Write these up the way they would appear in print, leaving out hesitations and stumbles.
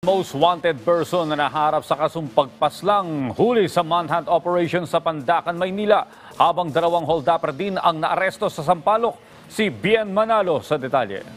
Most wanted person na naharap sa kasong pagpaslang huli sa manhunt operation sa Pandacan, Maynila. Habang dalawang holdupper din ang naaresto sa Sampaloc. Si Bien Manalo sa detalye.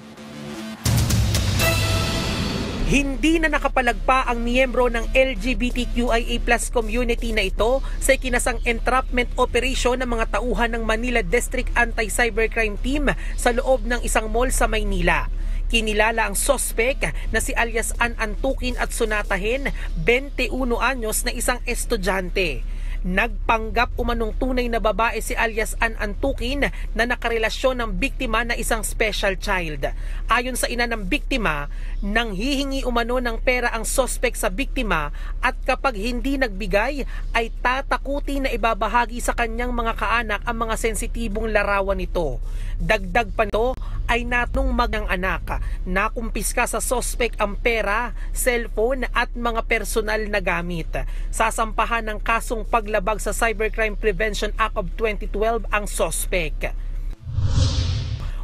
Hindi na nakapalagpa ang miyembro ng LGBTQIA+ community na ito sa ikinasang entrapment operation ng mga tauhan ng Manila District Anti-Cybercrime Team sa loob ng isang mall sa Maynila. Kinilala ang sospek na si alias An Antukin at Sunatahin, 21 anyos na isang estudyante. Nagpanggap umanong tunay na babae si alias An Antukin na nakarelasyon ng biktima na isang special child. Ayon sa ina ng biktima, nang hihingi umano ng pera ang sospek sa biktima at kapag hindi nagbigay ay tatakuti na ibabahagi sa kanyang mga kaanak ang mga sensitibong larawan nito. Dagdag pa nito ay natong magang anak, nakumpiska sa sospek ang pera, cellphone at mga personal na gamit. Sasampahan ng kasong paglabag sa Cybercrime Prevention Act of 2012 ang sospek.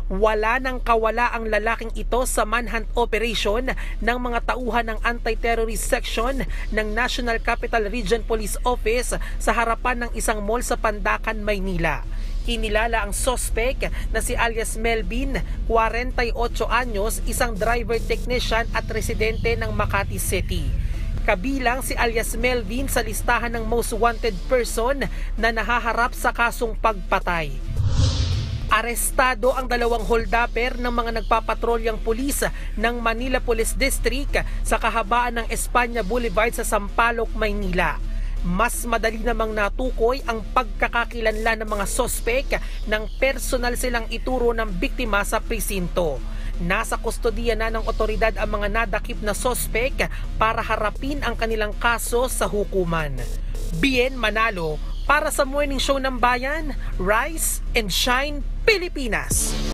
Wala nang kawala ang lalaking ito sa manhunt operation ng mga tauhan ng Anti-Terrorist Section ng National Capital Region Police Office sa harapan ng isang mall sa Pandacan, Maynila. Kinilala ang sospek na si alias Melvin, 48 anyos, isang driver technician at residente ng Makati City. Kabilang si alias Melvin sa listahan ng most wanted person na nahaharap sa kasong pagpatay. Arestado ang dalawang holdupper ng mga nagpapatrolyang pulis ng Manila Police District sa kahabaan ng Espanya Boulevard sa Sampaloc, Maynila. Mas madali namang natukoy ang pagkakakilanlan ng mga sospek ng personal silang ituro ng biktima sa presinto. Nasa kustodiya na ng otoridad ang mga nadakip na sospek para harapin ang kanilang kaso sa hukuman. Bien Manalo para sa Morning Show ng Bayan, Rise and Shine, Pilipinas.